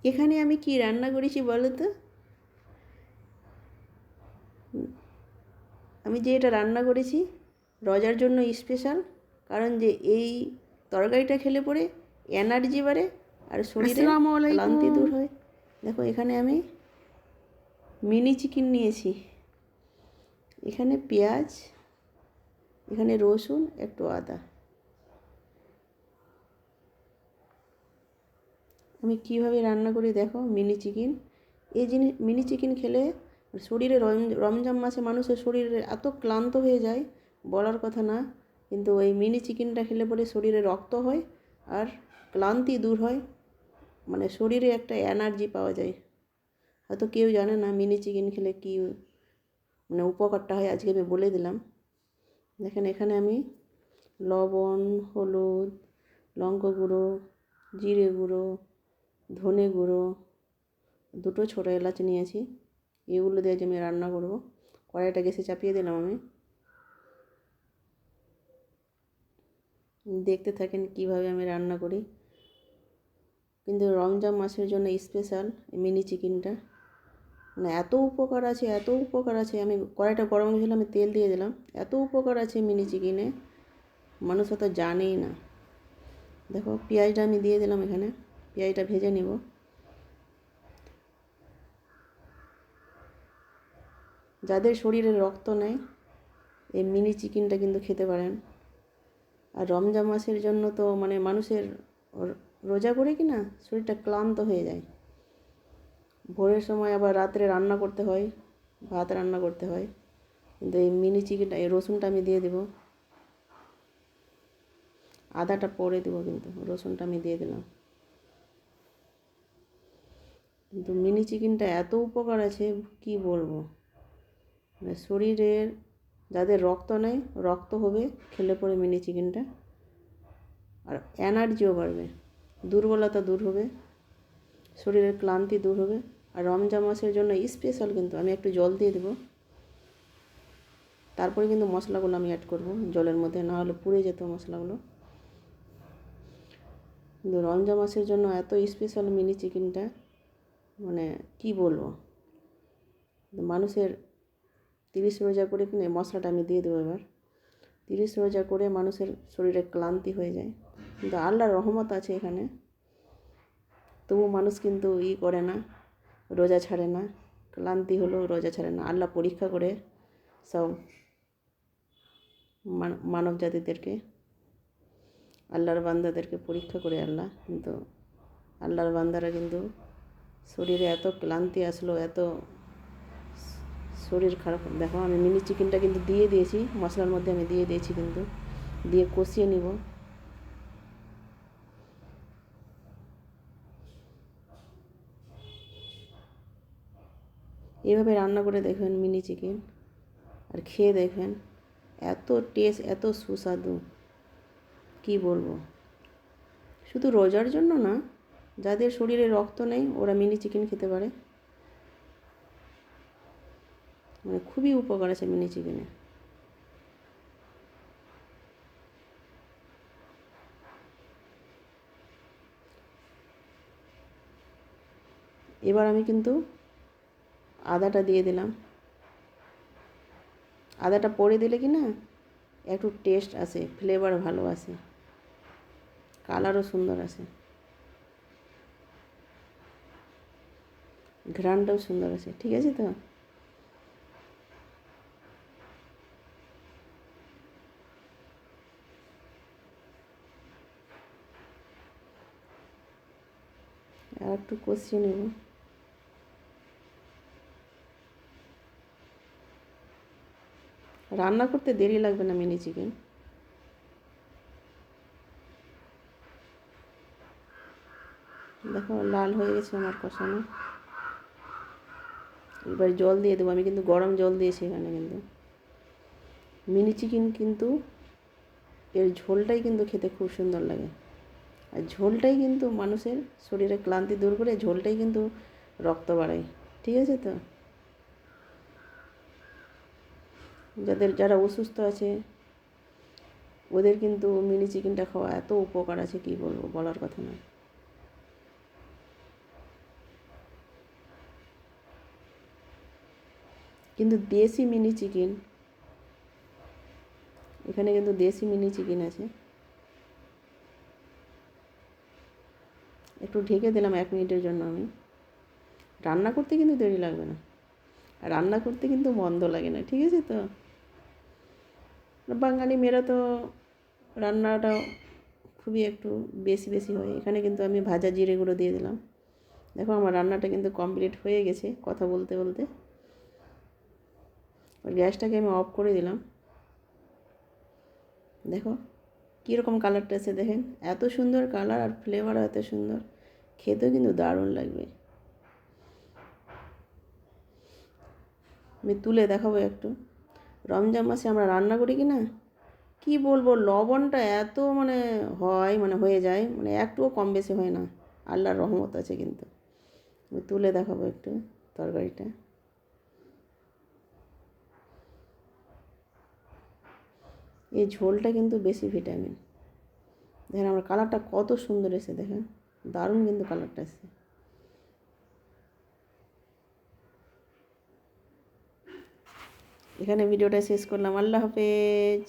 এখানে আমি কি রান্না করেছি বলো তো? আমি যে এটা রান্না করেছি রজার জন্য স্পেশাল, কারণ যে এই তরকারিটা খেলে পরে এনার্জি বাড়ে আর শরীরে ক্লান্তি দূর হয়। দেখো এখানে আমি মিনি চিকেন নিয়েছি, এখানে পেঁয়াজ, এখানে রসুন, একটু আদা। আমি কিভাবে রান্না করি দেখো মিনি চিকেন। এই জিনিস মিনি চিকেন খেলে শরীরে রমজান মাসে মানুষের শরীরে এত ক্লান্ত হয়ে যায় বলার কথা না, কিন্তু ওই মিনি চিকেনটা খেলে পরে শরীরে রক্ত হয় আর ক্লান্তি দূর হয়, মানে শরীরে একটা এনার্জি পাওয়া যায়। হয়তো কেউ জানে না মিনি চিকেন খেলে কী মানে উপকারটা হয়, আজকে আমি বলে দিলাম। দেখেন এখানে আমি লবণ, হলুদ, লঙ্কা গুঁড়ো, জিরে গুঁড়ো, ধনে গুঁড়ো, দুটো ছোটো এলাচ নিয়েছি, এগুলো দিয়ে আজ আমি রান্না করব। কড়াইটা গ্যাসে চাপিয়ে দিলাম আমি। দেখতে থাকেন কিভাবে আমি রান্না করি। কিন্তু রমজান মাসের জন্য স্পেশাল মিনি চিকেনটা, মানে এত উপকার আছে, এত উপকার আছে। আমি কড়াইটা গরম হয়েছিল, আমি তেল দিয়ে দিলাম। এত উপকার আছে মিনি চিকেনে, মানুষ হয়তো জানেই না। দেখো পেঁয়াজটা আমি দিয়ে দিলাম, এখানে পেঁয়াজটা ভেজে নেব। যাদের শরীরে রক্ত নেই এই মিনি চিকেনটা কিন্তু খেতে পারেন। আর রমজান মাসের জন্য তো মানে মানুষের রোজা করে কি না শরীরটা ক্লান্ত হয়ে যায়, ভোরের সময় আবার রাত্রে রান্না করতে হয়, ভাত রান্না করতে হয়। কিন্তু এই মিনি চিকেনটা, এই রসুনটা আমি দিয়ে দেবো, আদাটা পরে দেবো, কিন্তু রসুনটা আমি দিয়ে দিলাম। কিন্তু মিনি চিকেনটা এত উপকার আছে কি বলবো, মানে শরীরের যাদের রক্ত নেই রক্ত হবে খেলে পরে মিনি চিকেনটা, আর এনার্জিও বাড়বে, দুর্বলতা দূর হবে, শরীরের ক্লান্তি দূর হবে। আর রমজান মাসের জন্য স্পেশাল। কিন্তু আমি একটু জল দিয়ে দেবো, তারপরে কিন্তু মশলাগুলো আমি অ্যাড করব জলের মধ্যে, না হলে পুড়ে যেত মশলাগুলো। কিন্তু রমজান মাসের জন্য এত স্পেশাল মিনি চিকেনটা, মানে কি বলবো। মানুষের 30 রোজা করে কিনে মশলাটা আমি দিয়ে দেবো এবার। 30 রোজা করে মানুষের শরীরে ক্লান্তি হয়ে যায়, কিন্তু আল্লাহর রহমত আছে এখানে, তবু মানুষ কিন্তু করে না, রোজা ছাড়ে না। ক্লান্তি হলেও রোজা ছাড়ে না। আল্লাহ পরীক্ষা করে সব মানব জাতিদেরকে, আল্লাহর বান্দাদেরকে পরীক্ষা করে আল্লাহ। কিন্তু আল্লাহর বান্দারা কিন্তু শরীরে এত ক্লান্তি আসলো, এত শরীর খারাপ। দেখো আমি মিনি চিকেনটা কিন্তু দিয়ে দিয়েছি মশলার মধ্যে, আমি দিয়ে দিয়েছি, কিন্তু দিয়ে কষিয়ে নিব। এভাবে রান্না করে দেখবেন মিনি চিকেন, আর খেয়ে দেখবেন এত টেস্ট, এত সুস্বাদু কি বলবো। শুধু রোজার জন্য না, যাদের শরীরে রক্ত নেই ওরা মিনি চিকেন খেতে পারে, মানে খুবই উপকার আছে মিনি চিকেনে। এবার আমি কিন্তু আদাটা দিয়ে দিলাম। আদাটা পরে দিলে কি না একটু টেস্ট আসে, ফ্লেভার ভালো আসে, কালারও সুন্দর আসে, ঘ্রাণটাও সুন্দর আসে। ঠিক আছে তো, আর একটু কষিয়ে নেব। রান্না করতে দেরি লাগবে না মিনি চিকেন। দেখো লাল হয়ে গেছে আমার কষানো। এবার জল দিয়ে দেবো, আমি কিন্তু গরম জল দিয়েছি এখানে। কিন্তু মিনি চিকেন কিন্তু এর ঝোলটাই কিন্তু খেতে খুব সুন্দর লাগে, আর ঝোলটাই কিন্তু মানুষের শরীরে ক্লান্তি দূর করে, ঝোলটাই কিন্তু রক্ত বাড়ায়। ঠিক আছে তো, যারা অসুস্থ আছে ওদের কিন্তু মিনি চিকেনটা খাওয়া এত উপকার আছে কি বলবো, বলার কথা না। কিন্তু দেশি মিনি চিকেন, এখানে কিন্তু দেশি মিনি চিকেন আছে। একটু ঢেকে দিলাম 1 মিনিটের জন্য আমি। রান্না করতে কিন্তু দেরি লাগবে না, আর রান্না করতে কিন্তু মন্দ লাগে না, ঠিক আছে তো। বাঙালি মেয়েরা তো রান্নাটা খুবই একটু বেশি বেশি হয়। এখানে কিন্তু আমি ভাজা জিরে গুঁড়ো দিয়ে দিলাম। দেখো আমার রান্নাটা কিন্তু কমপ্লিট হয়ে গেছে কথা বলতে বলতে। গ্যাসটাকে আমি অফ করে দিলাম। দেখো কীরকম কালারটা এসে দেখেন, এত সুন্দর কালার আর ফ্লেভারও এত সুন্দর, খেতেও কিন্তু দারুণ লাগবে। আমি তুলে দেখাবো একটু। রমজান মাসে আমরা রান্না করি কি না, কী বলবো, লবণটা এত হয়ে যায়, একটুও কম বেশি হয় না। আল্লাহর রহমত আছে কিন্তু। আমি তুলে দেখাবো একটু তরকারিটা। এই ঝোলটা কিন্তু বেশি ভিটামিন। দেখেন আমার কালারটা কত সুন্দর এসে, দেখেন দারুণ কিন্তু কালারটা এসে। এখানে ভিডিওটা শেষ করলাম। আল্লাহ হাফেজ।